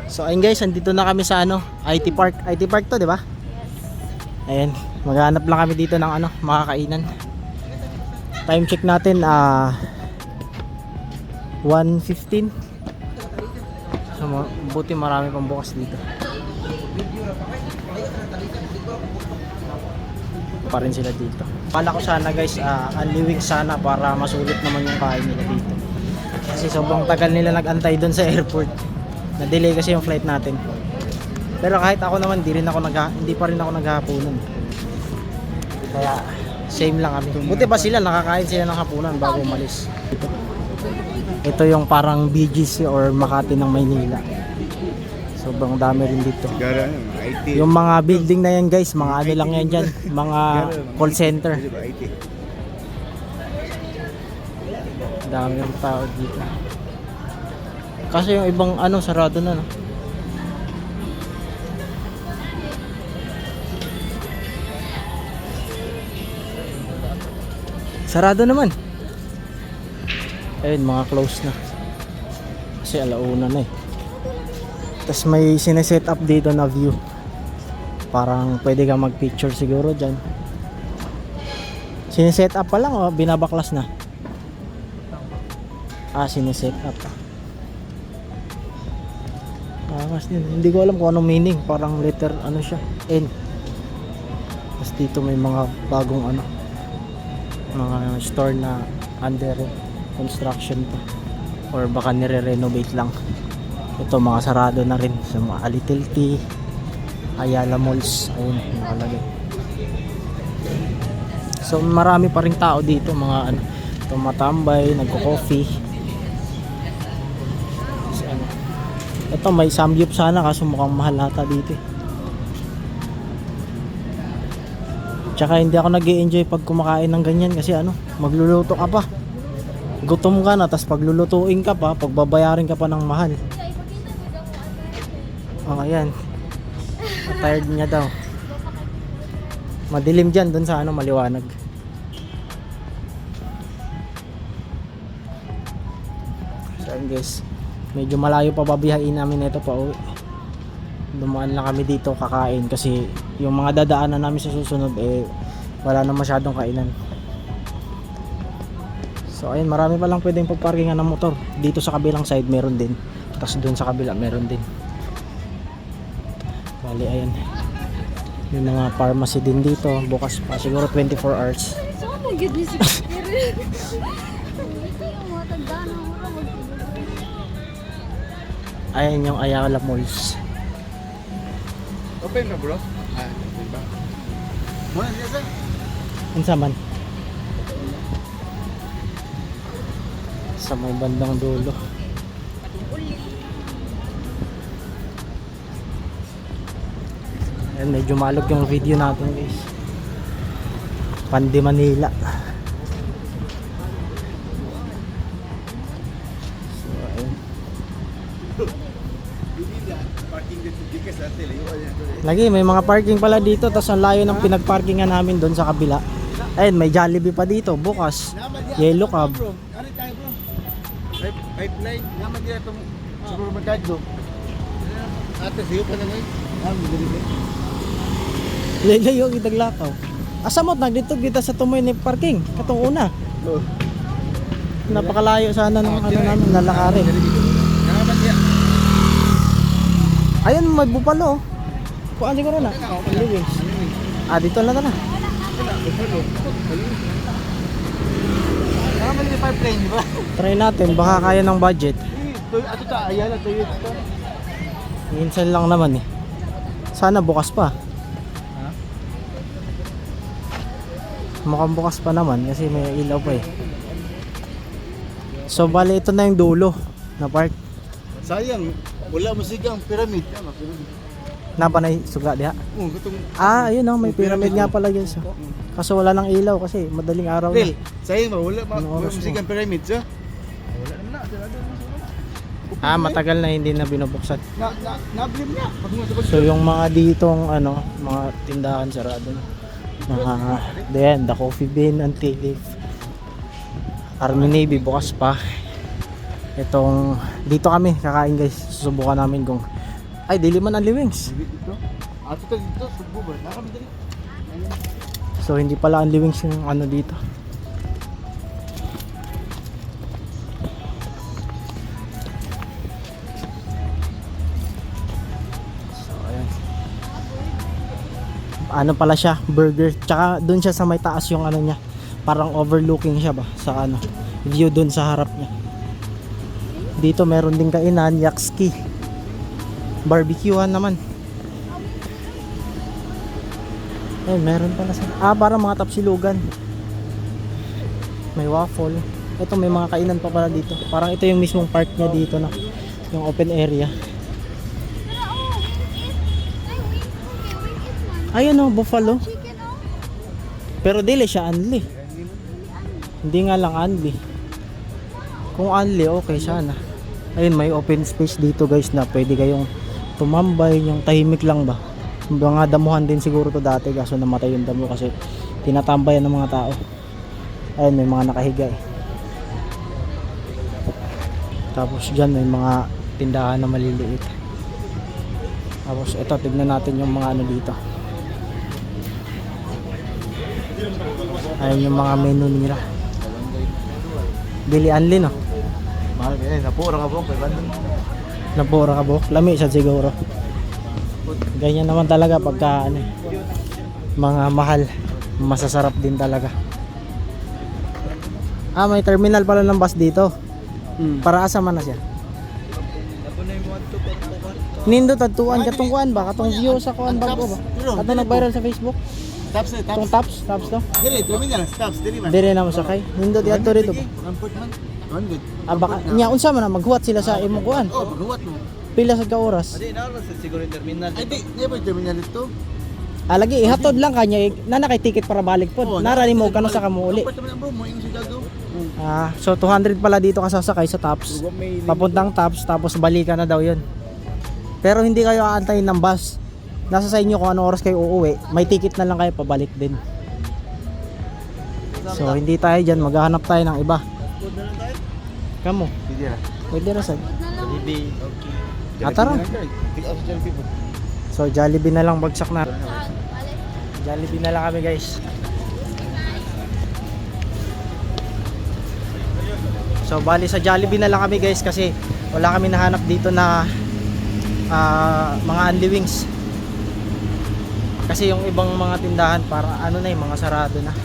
So ayun guys, andito na kami sa ano, IT Park. IT Park to, di ba? Ayan, maghanap lang kami dito ng ano, makakainan. Time check natin 1:15. So buti marami pang bukas dito. Pa rin sila dito. Kala ko sana guys, unliwing sana para masulit naman yung kain nila dito. Kasi sobrang tagal nila nag-antay doon sa airport. Na-delay kasi yung flight natin. Pero kahit ako naman, hindi pa rin ako naghahaponan. Kaya same lang kami. Buti ba sila nakakain sila ng hapunan bago umalis. Ito yung parang BGC or Makati ng Maynila. Sobrang dami rin dito. Yung mga building na yan guys, mga ano lang yan dyan, mga call center. Dami rin tao dito. Kasi yung ibang ano, sarado na, no? Sarado naman. Ayun, mga close na. Kasi alauna na eh. Tapos may sineset up dito na view. Parang pwede kang mag picture siguro dyan. Sineset up pa lang o binabaklas na? Sineset up. Hindi ko alam kung anong meaning. Parang letter ano siya, N. Tapos dito may mga bagong ano, mga store na under construction pa, or baka nire-renovate lang. Ito mga sarado na rin sa mga Little T, Ayala Malls. Ayun, nakalagay. So marami pa rin tao dito, mga ano, tumatambay, nagko-coffee. So, ano, ito may samgyup sana kaso mukhang mahal ata dito eh. Tsaka hindi ako nag-i-enjoy pag kumakain ng ganyan kasi ano, magluluto ka pa. Gutom ka na, tas paglulutuin ka pa, pagbabayarin ka pa ng mahal. Ayan. Tired niya daw. Madilim dyan, dun sa ano, maliwanag. So guys, medyo malayo pa babiyahin namin ito pa uwi. Dumaan lang kami dito kakain kasi yung mga dadaanan namin sa susunod wala na masyadong kainan. So ayun, marami pa lang pwedeng pagparkingan ng motor. Dito sa kabilang side meron din. Tapos dun sa kabila meron din. Bali ayan. May mga pharmacy din dito. Bukas pa siguro 24 hours. So my goodness. Ayan yung Ayala Malls. Open na bro? Diba? Muna siya sir? Unsa man? Sa may bandang dulo. Ayan, medyo malog yung video natin guys. Pandi Manila. So ayun. Lagi may mga parking pala dito, tapos ang layo ng pinagparkingan namin doon sa kabila. Ayun, may Jollibee pa dito bukas. Yellow Cab. Ano tayo bro? Pipeline. Naman dito itong supermercado. Ate, siyo pa na ngayon. Layo yung itaglakaw. Asa mo nagdito kita sa tumoy ni parking katong una. Napakalayo sana ng ano namin lalakarin. Naman diya. Ayun, may bupalo. Kuan siguro na. Livings. Dito na na. Naman yung pipeline, di ba? Try natin, baka kaya ng budget. Ato ta, ayan na tayo. Minsan lang naman eh. Sana bukas pa. Mukhang bukas pa naman kasi may ilaw pa eh. So bali ito na yung dulo na park. Sayang, wala masigang pyramid. Napanay suga diha. Gutong Ayun oh, may pyramid nga pala guys. Kaso wala nang ilaw kasi madaling araw Real, na. sayang ba wala Ano oras masigang pyramid sa? Wala naman na. Matagal na hindi na binubuksan. Na-blim niya. Pag mo So yung mga ditong ano, mga tindahan sarado na. Mga The Coffee Bean and Tea Leaf. Army Navy bukas pa. Itong dito kami kakain guys. Susubukan namin kung Ay, dili man ang liwings. Dito. Ato to dito, subo ba? Nakami dali. So hindi pala ang liwings yung ano dito. So ayan. Ano pala siya, burger. Tsaka dun siya sa may taas yung ano niya. Parang overlooking siya ba sa ano, view dun sa harap niya. Dito meron din kainan, Yakski. Barbecuehan naman. Eh, meron pala sa... parang mga tapsilugan. May waffle. Ito, may mga kainan pa pala dito. Parang ito yung mismong park niya dito na. Yung open area. Ayun o, buffalo. Pero dili siya unli. Hindi nga lang unli. Kung unli, okay sana. Ayun, may open space dito guys na pwede kayong tumambay. Yung tahimik lang ba. Mga damuhan din siguro to dati kaso namatay yung damo kasi tinatambayan ng mga tao. Ayun, may mga nakahiga eh. Tapos dyan may mga tindahan na maliliit. Tapos ito, tignan natin yung mga ano dito. Ayun yung mga menu nila. Dili anli no? Mahal kaya, napura ka po, kay Bandon. Napura ka buk, lami siya siguro. Ganyan naman talaga pagka ano, mga mahal, masasarap din talaga. May terminal pala ng bus dito. Para asa man na siya? Nindo tatuan katong kuan ba? Katong view sa kuan ba ko ba? Katong nag-viral sa Facebook? Taps na, Katong taps. tops to? Dili, terminal, taps, dili man. Dire na mo sakay. Nindo di adto dito ba? Rampot man. Good. Baka nya unsa man na maghuwat sila sa imong kuan? Oh, paghuwat mo. Pila sa ka oras? Adi, naroon sa siguro yung terminal. Ay, di ba yung terminal ito? Lagi ihatod lang kanya na nakay ticket para balik po. Nara ni mo kano sa kamuuli. Rampot naman bro, mo yung sigado. So 200 pala dito ka sasakay sa tops. Papuntang tops tapos balikan na daw 'yon. Pero hindi kayo aantayin ng bus. Nasa sa inyo kung anong oras kayo uuwi. May ticket na lang kayo pabalik din. So hindi tayo diyan, maghahanap tayo ng iba. Kamo. Hindi na. Pwede ra sad. Hindi, okay. Tara. Pick up sa Jollibee. So Jollibee na lang bagsak na. Jollibee na lang kami guys. So bali sa Jollibee na lang kami guys kasi wala kami nahanap dito na mga unli wings. Kasi yung ibang mga tindahan para ano na yung mga sarado na.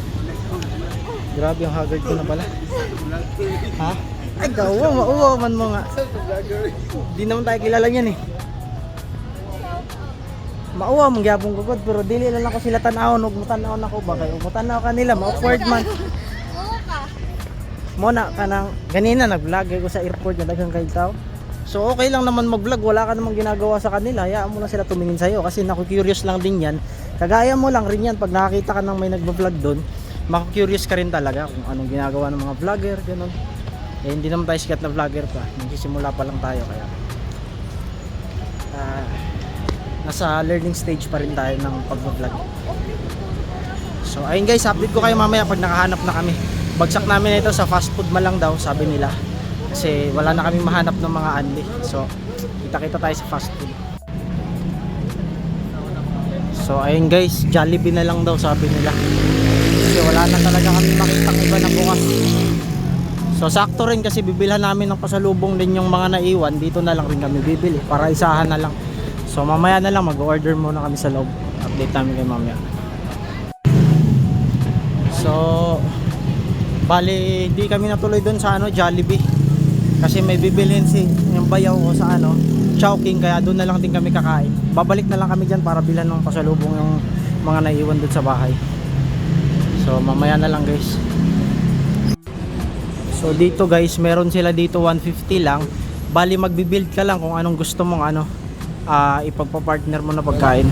Grabe yung haggard ko na pala. Ha? Ay gawa, mauwa man mo nga. Di naman tayo kilala niyan eh. Mauwa mong gyapon ko god pero dili lang ako sila tan-awon ug mutanaw na ko ba kayo. Mutanaw kanila, ma-awkward man. Muna kanang ganina nag-vlog ko sa airport na daghang kay tao. So okay lang naman mag-vlog, wala ka namang ginagawa sa kanila. Hayaan mo na sila tumingin sa iyo kasi naku-curious lang din 'yan. Kagaya mo lang rin 'yan pag nakakita ka ng may nagvo-vlog doon, maku-curious ka rin talaga kung anong ginagawa ng mga vlogger, ganun. Eh hindi naman tayo sikat na vlogger pa. Nagsisimula pa lang tayo kaya nasa learning stage pa rin tayo ng pag-vlog. So ayun guys, update ko kayo mamaya pag nakahanap na kami. Bagsak namin ito sa fast food malang daw, sabi nila. Kasi wala na kami mahanap ng mga unli. So kita-kita tayo sa fast food. So ayun guys, Jollibee na lang daw sabi nila. Kasi wala na talaga kami makitang iba na bukas. So sakto rin kasi bibilhan namin ng pasalubong din yung mga naiwan. Dito na lang rin kami bibili para isahan na lang. So mamaya na lang mag-order muna kami sa loob. Update namin kayo mamaya. So bali hindi kami natuloy doon sa Jollibee. Kasi may bibilhin yung bayaw ko sa Chowking, kaya doon na lang din kami kakain. Babalik na lang kami diyan para bilhan ng pasalubong yung mga naiwan doon sa bahay. So mamaya na lang guys. So dito guys, meron sila dito 150 lang. Bali magbi-build ka lang kung anong gusto mong ipagpa-partner mo na pagkain.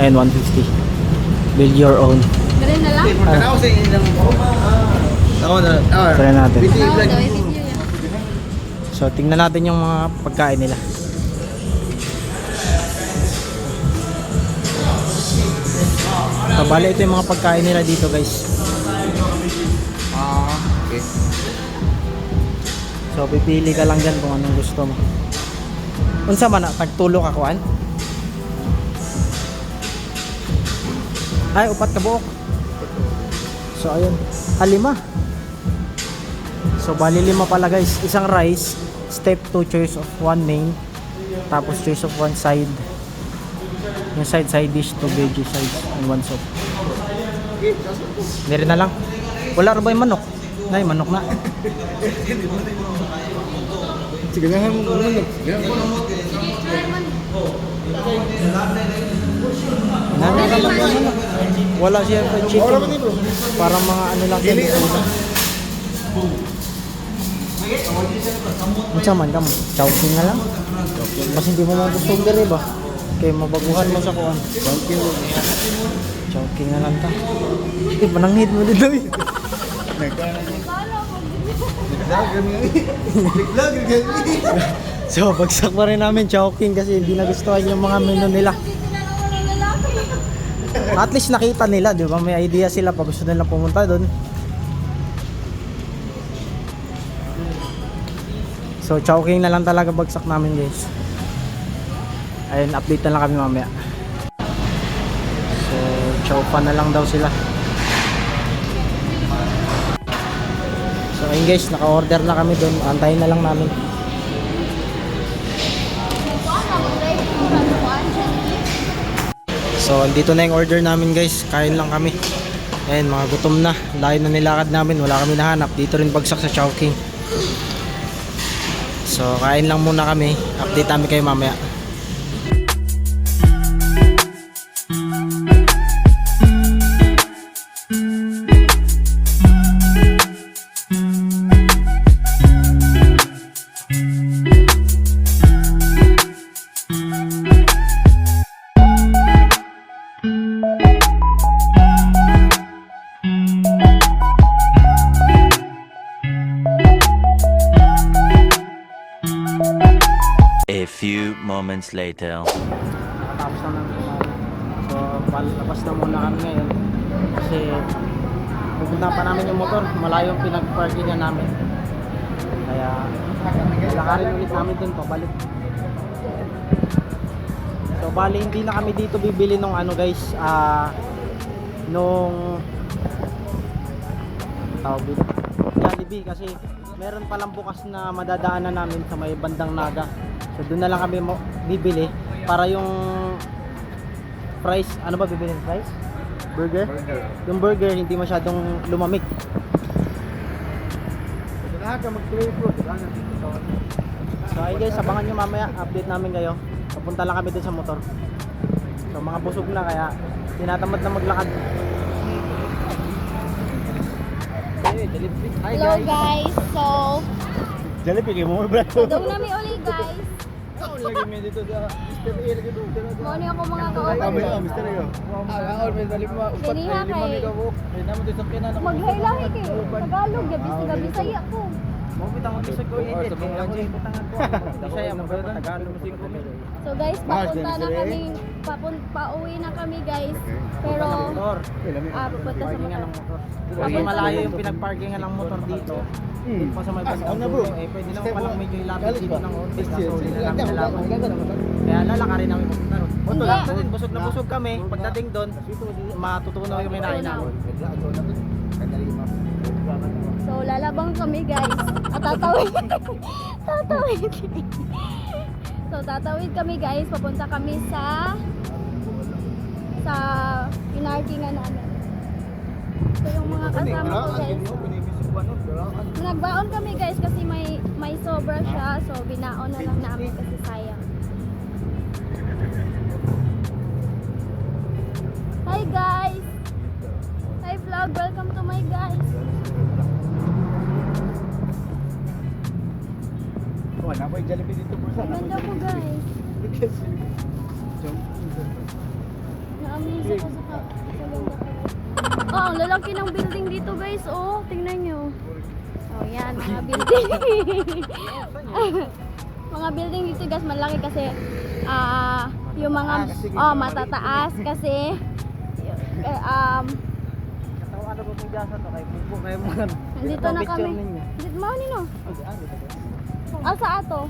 Ayun 150. Build your own. Ganun na lang? Tanaw sa inyo lang. Ako na. Try natin. Oo, daw video yan. So tingnan natin yung mga pagkain nila. So bali ito yung mga pagkain nila dito guys. Okay. So pipili ka lang dyan kung anong gusto mo. Unsa man tagtulo ka kuan? Ay, upat ka buok. So ayun, 5. So bali 5 pala guys. Isang rice, step 2 choice of 1 main, tapos choice of 1 side. Yung side dish, 2 veggie sides, and 1 soup. Meron na lang. Wala rin ba yung manok? Nay, manok na. Sige na mo manok. Wala siya fried chicken. Parang mga ano lang din. Unsa man kamo? Chowking na lang. Mas hindi mo mabusog dere ba? Kaya mabaguhan mo sa kuan. Chowking na lang ta. Pananghid mo dito eh. So bagsak pa rin namin Chowking kasi hindi nagustuhan yung mga menu nila. At least nakita nila, di ba? May idea sila pag gusto nila pumunta doon. So Chowking na lang talaga bagsak namin guys. Ayun, update na lang kami mamaya. So Chowpan na lang daw sila. So ayun guys, naka-order na kami doon. Antayin na lang namin. So andito na yung order namin guys. Kain lang kami. Ayun, mga gutom na. Layo na nilakad namin. Wala kami nahanap. Dito rin bagsak sa Chowking. So kain lang muna kami. Update namin kayo mamaya. A few moments later. Nakatapos na namin kumain. So, labas na muna kami ngayon. Kasi, pupunta pa namin yung motor. Malayo yung pinag-parkingan namin. Kaya, lakarin ulit namin dun pabalik. So, bali hindi na kami dito bibili nung ano guys. Nung tawag dito, Jollibee kasi meron palang bukas na madadaanan namin sa may bandang Naga. So doon na lang kami bibili para yung fries, ano ba bibili ng fries? Burger? Yung burger hindi masyadong lumamig. So ayun guys, abangan nyo mamaya, update namin kayo. Papunta lang kami dun sa motor. So mga busog na kaya tinatamad na maglakad. Hello guys, so Jollibee mo brato. daw nami uli guys. Lagi mo dito sa Mr. A lagi dito. Mo ni ako mga kauban. Mr. A. All may dali mo. Ganiha kay Namo dito sa pinan. maghilahi kay Tagalog gabi saya ko. Mo bitang mo sa ko edit. Bitangan ko. Bisaya mo ba Tagalog mo So guys, papunta na kami, pauwi na kami guys. Pero pupunta sa motor. Kasi malayo yung pinagparkingan ng motor dito. Dito pa sa may bandang dulo, pwede naman palang medyo ilapit dito ng ontis na so hindi na namin nalaman. Kaya lalakarin namin pupunta ron. Hindi. Busog na busog kami, pagdating doon, matutunaw yung minahin namin. So lalabang kami guys. At tatawid. Tatawid. So tatawid kami guys, papunta kami sa pinarkingan namin. So yung mga kasama ko guys, nagbaon kami guys kasi may sobra siya, so binaon na lang namin kasi sayang. Hi guys! Hi vlog! Welcome to my guys! Oh, napoy Jollibee dito po sa. Ganda po guys! Na-amaze ako sa ganda ko. Oh, ang lalaki ng building dito guys. Oh, tingnan nyo. Oh, yan. Mga building. Mga building dito guys, malaki kasi yung mga matataas kasi Ano ba pong jasa to? Kay Pupo, kayo mga dito na kami. Dito mo nino. Asa ato?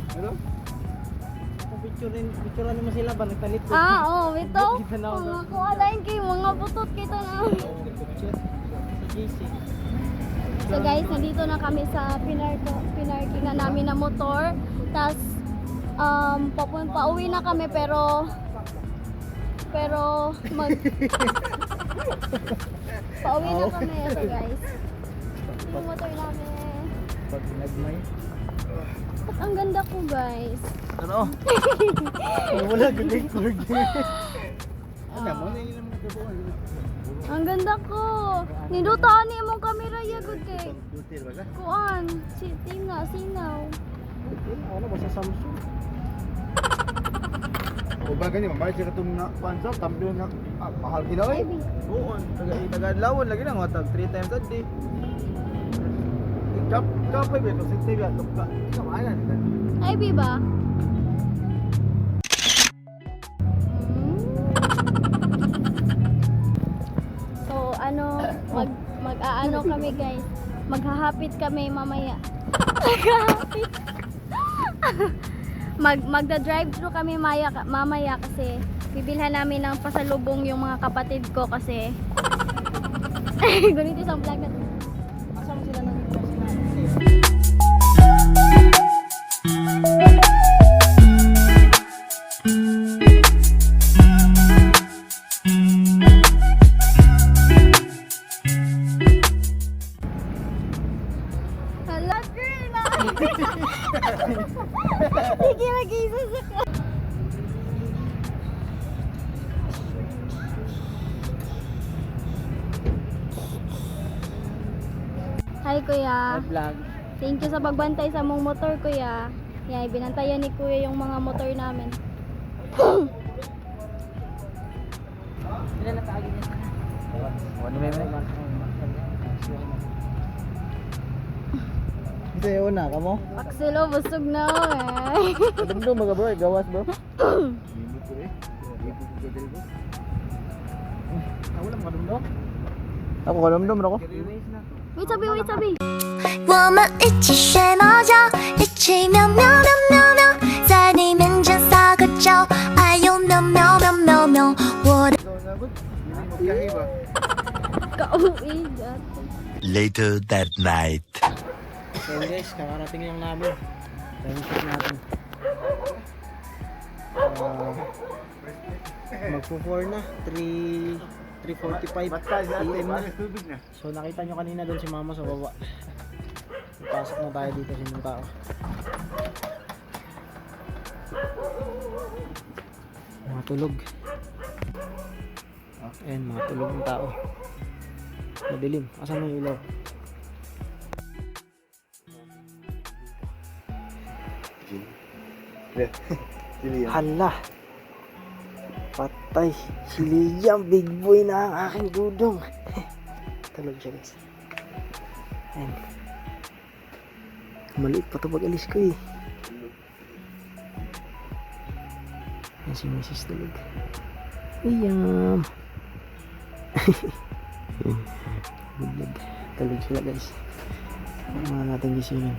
Picturean naman sila ba? Nagtalit ko. Oo, ito. Kita na ako Mga doon. kualain kayo, mga butot kita na. Picture. Sa GC. So guys, nandito na kami sa pinarkingan namin na motor. Tapos, pauwi na kami pero pauwi na kami. So guys, yung motor namin. Pag nagmay. Ba't ang ganda ko guys? Ano? Wala good record. Ano mo na yun ang mga kabuhan. Ang ganda ko. Nidutaan niya mong camera ya good kay. Dutir ba ka? Kuan, sinaw. Ano ba sa Samsung? O ba ganyan, mamahal siya katong na pansa, kampiyon na mahal ginawa eh. Ivy. Oo, taga-adlawon lagi na matag 3 times a day. Kapay ba ito, sa TV at lukka. Kamahalan. Ivy ba? So ano, mag-aano kami guys. Maghahapit kami mamaya. Maghahapit. Magda-drive thru kami mamaya kasi bibilhan namin ng pasalubong yung mga kapatid ko kasi ganito isang vlog natin. Asa mo sila nang Hala, girl na! Sige, mag-isa sa ka. Hi, kuya. vlog? Thank you sa pagbantay sa mong motor, kuya. Yeah, binantayan ni kuya yung mga motor namin. Sila nakaagi niya. Ano may Ito yung una, kamo? Paksilo, busog na eh. Kadumdum mga bro, gawas bro. Limit ko eh. Limit ko gadil ko. Ako lang kadumdum. Ako kadumdum ako. Wait, sabi. 我们一起学猫叫，一起喵喵喵喵喵，在你面前撒个娇，哎呦喵喵喵喵喵，我的。 Ikaw na good. Hindi mo biyahe ba? Kauwi, dati. Later that night. So guys, kakarating lang namin. Time check natin. Magpo-4 na. 3:45 Basta natin, PM na. bakit tubig na? So nakita nyo kanina doon si mama sa baba. Pasok na tayo dito sa mga tao. Mga tulog. Ayan, mga tulog ng tao. Madilim. Asan yung ilaw? Sili yan. Hala! Patay! Si Liam, big boy na ang aking dudong. Tulog siya guys. Ayan. Maliit pa ito pag alis ko eh. Ayan si Mrs. tulog. Liam! Buglag. Tulog sila guys. Mga natin gisingin.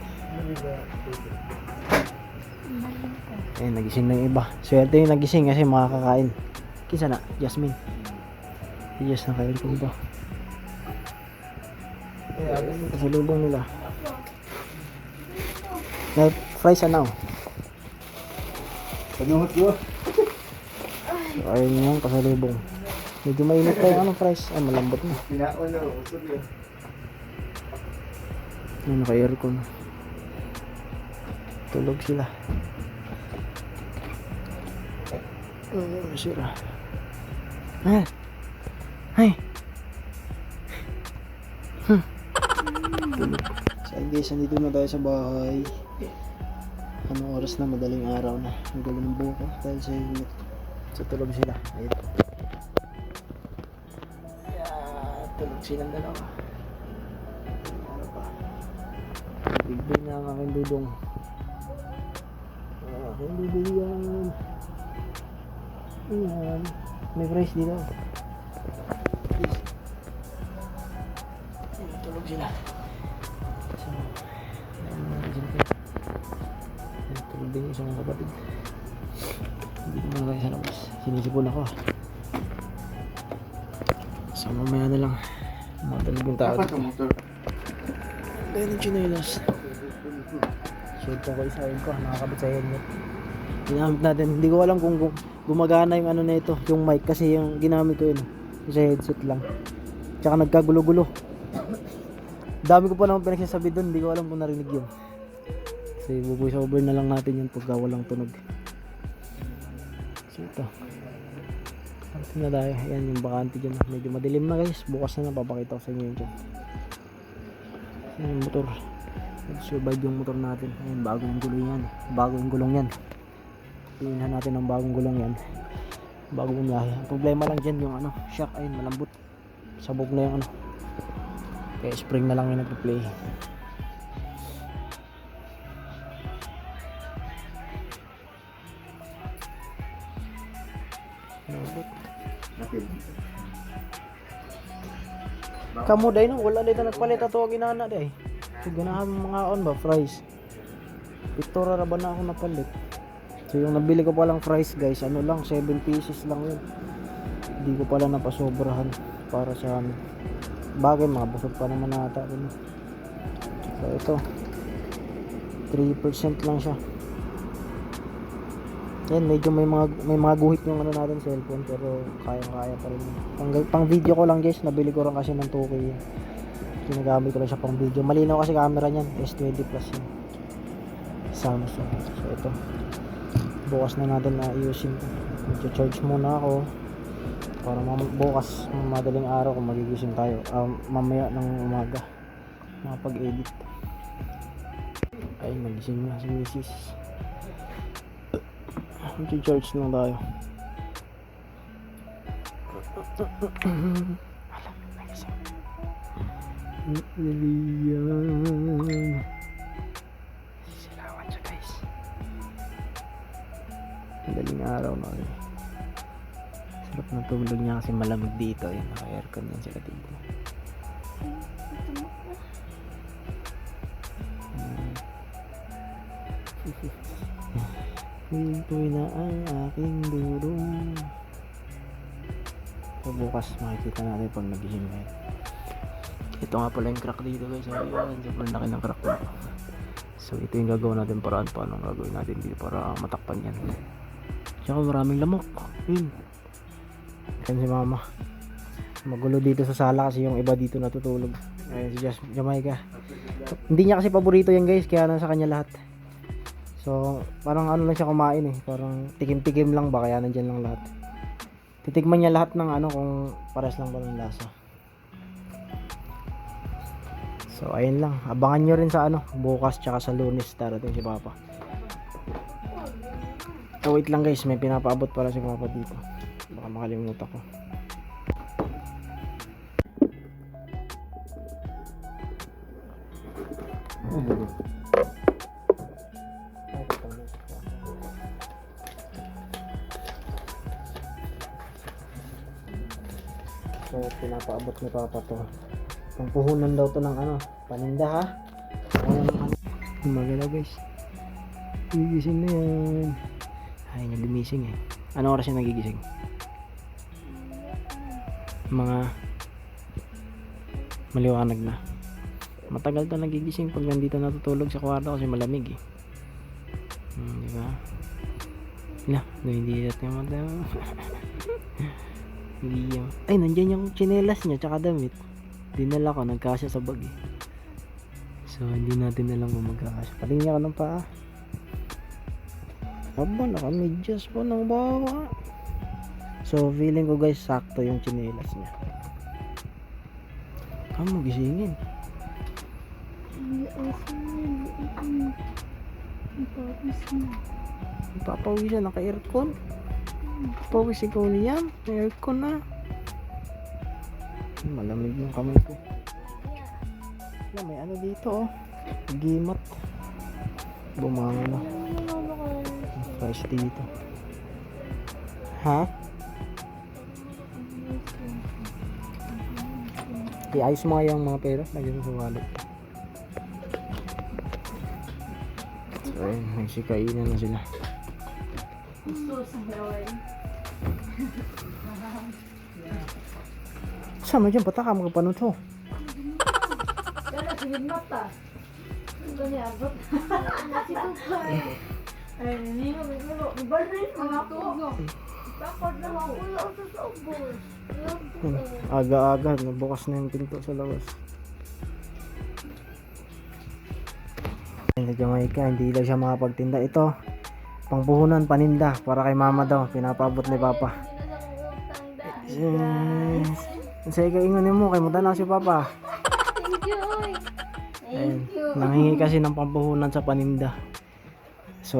Ayan, nagising na yung iba. Swerte yung nagising kasi makakakain. Kinsa na? Jasmine. Si Jas na kain ko ba? Pasalubong nila. May fries ano? Panuhot ko. So, ayun yung pasalubong. Medyo mainit pa yung ano fries. Ay, malambot na. Pinaon na. Usog yun. Ayun, naka-aircon. Tulog sila. Oh, sira. Ay! Ay! Tulog. So guys, nandito na tayo sa bahay. Anong oras na? Madaling araw na. Ang galing ng buko dahil sa init. So tulog sila. Ayun. Yeah, tulog silang dalawa. Ano pa? Big boy na ang aking dudong. Aking dudong yan. Ayan. May price dito. Please. Ayan, tulog sila. So, ayan mga kasing ko. Ayan, tulog din yung isang kapatid. sa labas. Sinisipon ako. So mamaya na lang. Matulog yung tao. Dapat ang motor. Dahil yung chinelas. Shade ko isa yun ko. Nakakabit sa helmet. Ginamit natin. Hindi ko alam kung gumagana yung ano na ito. Yung mic kasi yung ginamit ko yun. Yung sa headset lang. Tsaka nagkagulo-gulo. Dami ko pa naman pinagsasabi doon. Hindi ko alam kung narinig yun. Kasi bubuy over na lang natin yun pagka walang tunog. So ito. Parang na tayo. Ayan yung bakante dyan. Medyo madilim na guys. Bukas na papakita ko sa inyo yun dyan. Ayan yung motor. Nag-survive yung motor natin. Ayan, bagong gulong yan. Bagong gulong yan. Pilihan natin ang bagong gulong yan. Bagong biyahe. Ang problema lang dyan yung ano, shock. Ayun, malambot. Sabog na yung ano. Kaya spring na lang yung nag-play. Kamu day no, wala dito nagpalit ato ginana day. So ganahan mga on ba fries. Pitora ra ba na ako napalit. So yung nabili ko pa lang fries guys, ano lang 7 pieces lang yun. Hindi ko pala napasobrahan para sa amin. Bagay mga busog pa naman nata yun. So ito 3% lang siya. Yan, medyo may mga guhit yung ano natin cellphone pero kaya pa rin. Pang video ko lang guys, nabili ko rin kasi ng 2K. Ginagamit ko lang siya pang video. Malinaw kasi camera niyan, S20 Plus yun. Samsung. So ito. Bukas na natin na ayusin. Mag-charge muna ako para bukas madaling araw kung magigising tayo. Mamaya ng umaga makapag-edit. Ay, nagising na si Mrs. Mag-charge lang tayo. Alam, nagising. Lilian. Silawan siya guys. Madaling araw na rin. Sarap na tulog niya kasi malamig dito. Ayun, naka-aircon yan sila dito. Hintoy na ang aking durong. So bukas makikita natin pag nagising na yun. Ito nga pala yung crack dito guys. Ayan, sobrang laki ng crack dito. So ito yung gagawin natin paraan paano gagawin natin dito para matakpan yan. Tsaka maraming lamok. Yun. Kan si mama. Magulo dito sa sala kasi yung iba dito natutulog. Ayun si Jamaica. Hindi niya kasi paborito yan guys. Kaya nasa kanya lahat. So parang ano lang siya kumain eh. Parang tikim-tikim lang ba. Kaya nandyan lang lahat. Titikman niya lahat ng ano kung pares lang ba ng lasa. So ayun lang. Abangan nyo rin sa ano. Bukas tsaka sa Lunes darating si Papa. So wait lang guys. May pinapaabot pala si Papa dito. Baka makalimutan ko. So pinapaabot ni Papa to. Ang puhunan daw to ng ano, paninda ha. Maganda guys. Gigising na yan. Ay niya gumising eh. Ano oras yung nagigising? Mga maliwanag na. Matagal to nagigising pag nandito natutulog sa kwarto kasi malamig eh. Diba? Hindi natin yung mata. Hindi yung... Ay, nandyan yung tsinelas niya tsaka damit. Dinala ko, nagkasya sa bag eh. So, hindi natin alam kung magkakasya. Patingin ka ng paa. Aba, naka-medyas po ng bawa. So, feeling ko guys, sakto yung tsinelas niya. Kamu gisingin. Papawisan, naka-aircon. Pawis ikaw niyan, may aircon na. Malamig yung kamay ko. Wala, may ano dito oh. Gimat. Bumango na. Fresh dito. Ha? I-ayos mo nga yung mga pera. Lagyan mo sa wallet. So ayun, nagsikainan na sila. Sama dyan, pataka mga panot ho. Aga-aga, nabukas na yung pinto sa labas. Sa Jamaica, hindi lang siya makapagtinda. Ito, pangpuhunan, paninda, para kay mama daw, pinapabot ni papa. Sa ikaingon mo, kay muta na si papa. Thank you, oy. Ayun, nanghingi kasi ng pampuhunan sa paninda. So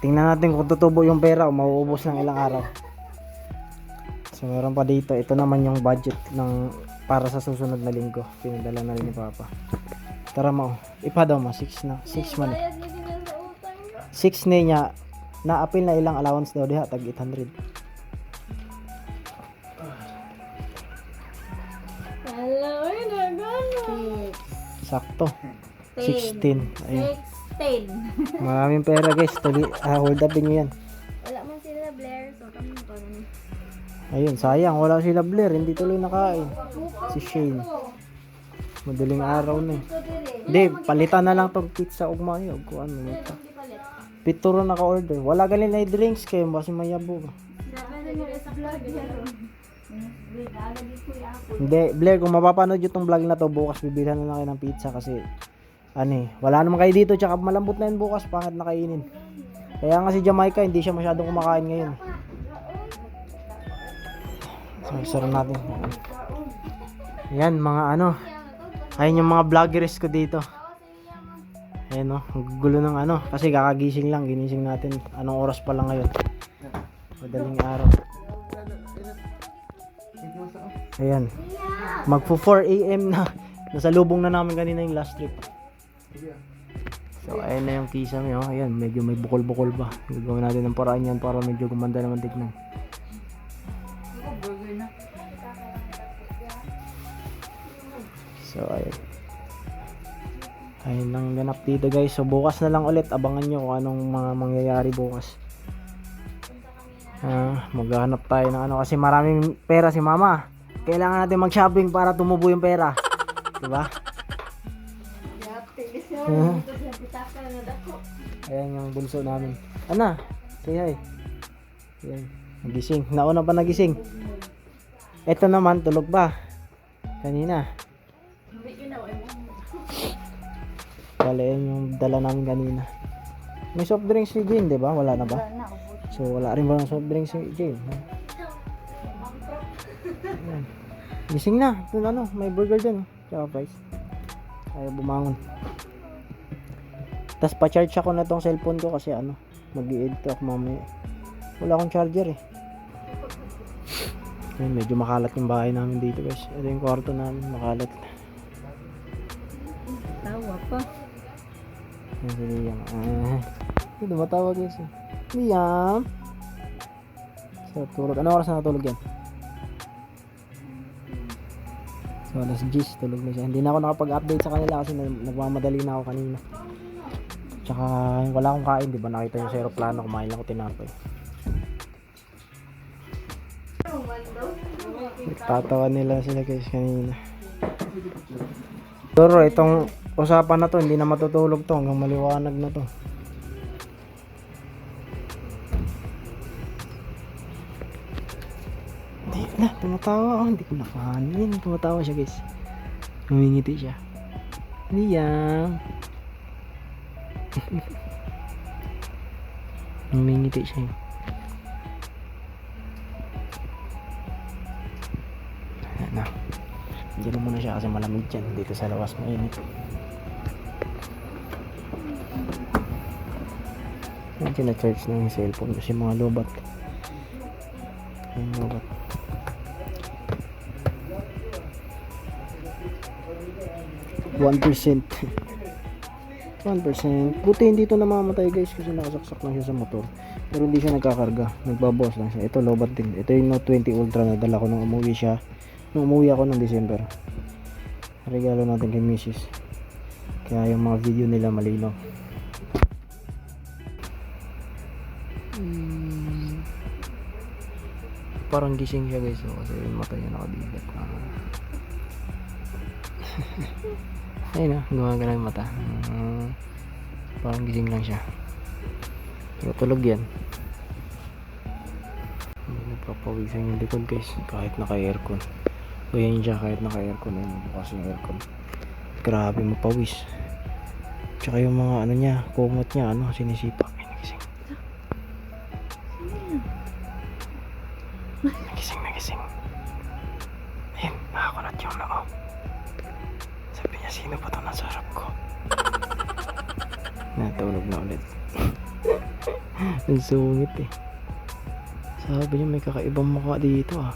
tingnan natin kung tutubo yung pera o mauubos ng ilang araw. So meron pa dito, ito naman yung budget ng para sa susunod na linggo. Pinadala na rin ni papa. Tara mo, ipa daw mo, 6 na, 6 man. Bayad niya din ang sa utang. 6 na niya, na-appeal na ilang allowance daw diha, tag 800. Hello, ay nagano. Sakto. 16. Ayun. 16. Maraming pera guys, hold upin nyo yan. Wala man sila Blair, so kami pa rin. Ayun, sayang, wala sila Blair, hindi tuloy nakain. Si Shane. Madaling araw na eh. Hindi, palitan na lang tong pizza ugma yun. Kung ano ito. Pituro naka-order. Wala galing na drinks kayo, kasi mayabo ba? Hindi, Blair, kung mapapanood yung tong vlog na to, bukas bibilhan na lang kayo ng pizza kasi ano eh, wala naman kayo dito, tsaka malambot na yun bukas, pangit na kainin. Kaya nga si Jamaica, hindi siya masyadong kumakain ngayon. So, sara natin. Yan, mga ano, ayun yung mga vloggers ko dito. Ayan o, gulo ng ano, kasi kakagising lang, ginising natin. Anong oras pa lang ngayon? Madaling araw. Ayan, magpo 4 AM na. Nasa lubong na namin kanina yung last trip. So ayan na yung kisame oh. Ayan, medyo may bukol-bukol ba. Gagawin natin ng paraan yan para medyo gumanda naman tignan. So ayun. Ayun ang ganap dito guys. So bukas na lang ulit, abangan nyo kung anong mga mangyayari bukas. Maghahanap tayo ng ano, kasi maraming pera si mama. Kailangan natin mag-shopping para tumubo yung pera. Diba? Ayan yung bunso namin. Ana, say hi. Ayan, nagising. Nauna pa nagising. Ito naman, tulog ba? Kanina. Wala yan yung dala namin kanina. May soft drinks si Jane, diba? Wala na ba? So wala rin ba ng soft drinks si Jane? Ayan. Gising na. Ito ano, may burger dyan. Tsaka fries. Ayaw bumangon. Tapos pa-charge ako na tong cellphone ko kasi ano, mag-i-edit ako mamaya. Wala akong charger eh. Ayun, medyo makalat yung bahay namin dito guys. Ito yung kwarto namin, makalat. Tawa pa. Ayan si Liam. Ito matawag guys eh. Liam! So tulog. Anong oras na natulog yan? So alas 10, tulog na siya. Hindi na ako nakapag-update sa kanila kasi nagmamadali na ako kanina. Tsaka wala akong kain, di ba? Nakita niyo sa aeroplano, kumain lang ako tinapay. Nagtatawa nila sila guys kanina. Pero itong usapan na to, hindi na matutulog to hanggang maliwanag na to. Hindi na, tumatawa. Hindi ko nakahanin. Tumatawa siya guys. Humingiti siya. Liam. Humingiti siya. Ayan na. Diyan muna siya kasi malamig dyan. Dito sa lawas mainit. Diyan na-charge na yung cellphone kasi mga lobat. Yung lobat. %. 1%. Buti hindi ito namamatay guys kasi nakasaksak lang siya sa motor. Pero hindi siya nagkakarga. Nagbabawas lang siya. Ito lobat din. Ito yung Note 20 Ultra na dala ko nung umuwi siya. Nung umuwi ako ng December. Regalo natin kay Mrs. Kaya yung mga video nila malinaw. parang gising siya guys, oh, kasi yung mata niya nakadilat. Ayun na, gumagana yung mata. Parang gising lang siya. Tulog yan. Nagpapawisan yung likod guys, kahit naka-aircon. Ganyan siya kahit naka-aircon. Ayun, bukas yung aircon. Grabe mapawis. Tsaka yung mga ano niya, kumot niya, ano, sinisipa. Ay, nagising. Nagising. Ayun, nakakunat yung loob. Sabi niya, sino ba ito nasa harap ko? Natulog na ulit. Ang sungit eh. Sabi niya, may kakaibang mukha dito ah.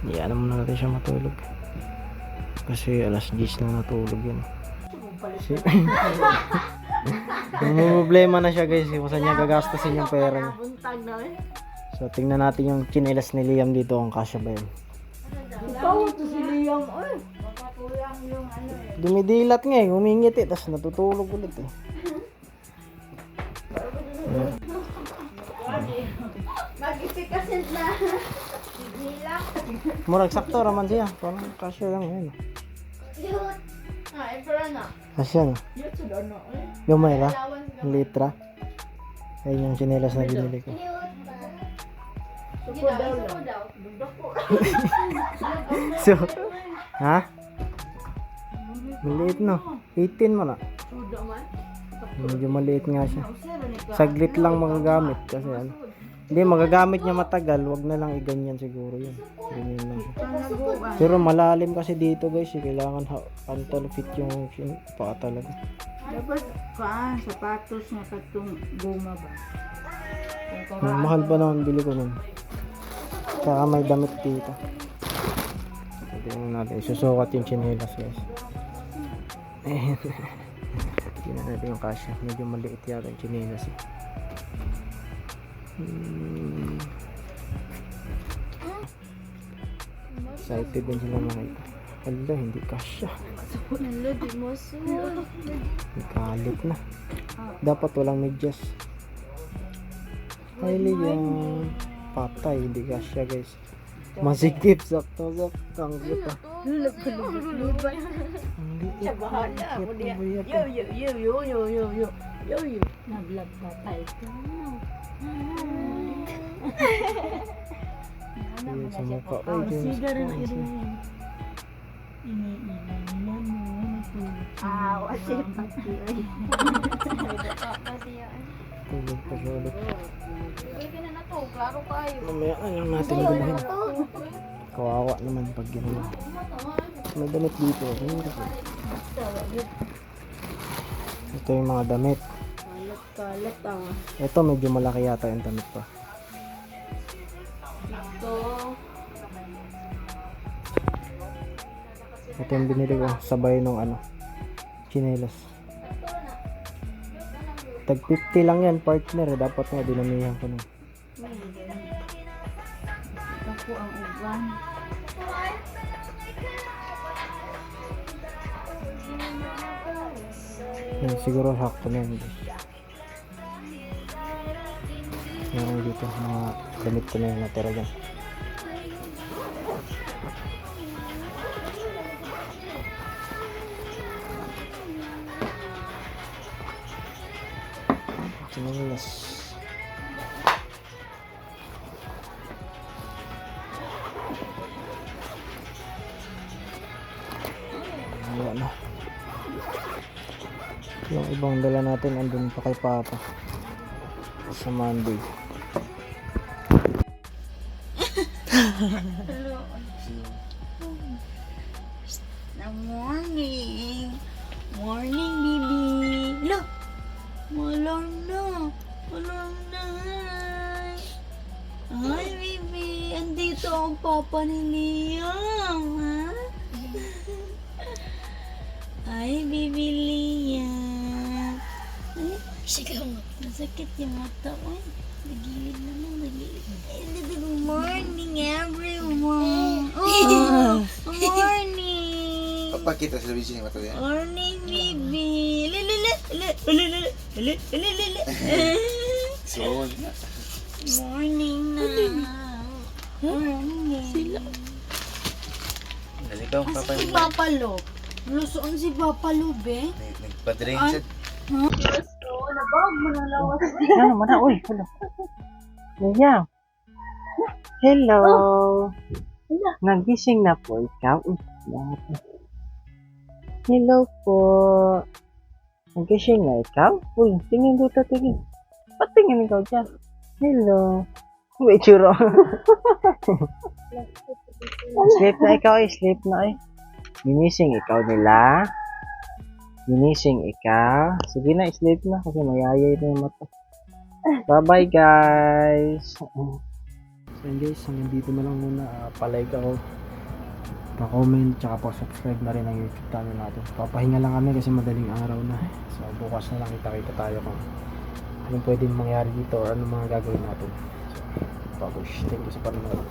Iyan muna natin siya matulog. Kasi alas 10 na natulog yun. May problema na siya guys, kung saan niya gagastusin yung pera niya. So tingnan natin yung chinelas ni Liam dito, kung kasya ba yun. Dumidilat nga eh, humingit eh, tapos natutulog ulit eh. Mag-ipikasin na. Murag sakto raman siya, parang kasya lang yun. Kasya no? Gamay ra? Ang litra? Ayun yung chinelas na binili ko. So, ha? Maliit no? 18 mo na. Medyo maliit nga siya. Saglit lang magagamit kasi ano. Hindi, magagamit niya matagal, wag na lang iganyan siguro yun. Ganyan lang siya. Pero malalim kasi dito guys, kailangan antal fit yung paa talaga. Dapat sapatos na katong guma ba? Mahal pa naman bili ko nun. Saka may damit dito. Tingnan natin, susukat yung chinelas guys. Ayan. Tingnan natin yung kasya, medyo maliit yata yung chinelas eh. Excited din sila makita. Hala, hindi kasya. Kalit na. Dapat walang medyas. Highly yung patay, hindi kasya guys. Masikip, sakto. Ang kita. Yo. Naglag patay ka. Ayun sa mukha. Ay, James. Sigarin na irin. Kasi yan. Tulog pa siya ulit. Pwede na to, klaro kayo. Mamaya na lang natin gawin. Kawawa naman pag ginawa. May damit dito. Ito yung mga damit. Kalat Ito medyo malaki yata yung damit pa. Ito yung binili ko sabay nung ano, chinelas. Tag 50 lang yan partner, dapat nga dinamihan ko nun. Ako ang uban. Yan, siguro sakto na yun. Meron dito, mga damit ko na yung natira dyan. Chinelas. Wala na. Yung ibang dala natin andun pa kay Papa sa Monday. Morning, baby. Look, malam na. Hi, baby. Andito ang papa ni Liam, ha? Hi, baby Liam. Ay, sigaw mo. Masakit yung mata ko. Nagilid naman. Good morning, everyone. Oh, morning. Papakita sa video yung mata yan. Morning, baby. So, Morning na. Morning. Sila. Naligaw pa pa Si Papa Lo. Lusoon si Papa Lo, be. Nagpa-drink siya. Ano man na, uy, hello. Niya. Hello. Nagising na po ikaw. Uy, bakit? Hello po. Nagising na ikaw? Uy, tingin dito, tingin. Ba't tingin ikaw dyan? Hello. May churo. Sleep na ikaw eh, sleep na eh. Ginising ikaw nila. Ginising ikaw. Sige na, sleep na kasi mayayay na yung mata. Bye-bye guys. So yun guys, hanggang dito na lang muna. Pa-like ako, pa-comment, tsaka pa-subscribe na rin ang YouTube channel natin. Papahinga lang kami kasi madaling araw na. So bukas na lang kita-kita tayo kung anong pwedeng mangyari dito or anong mga gagawin natin. So, pabush. Thank you sa panonood.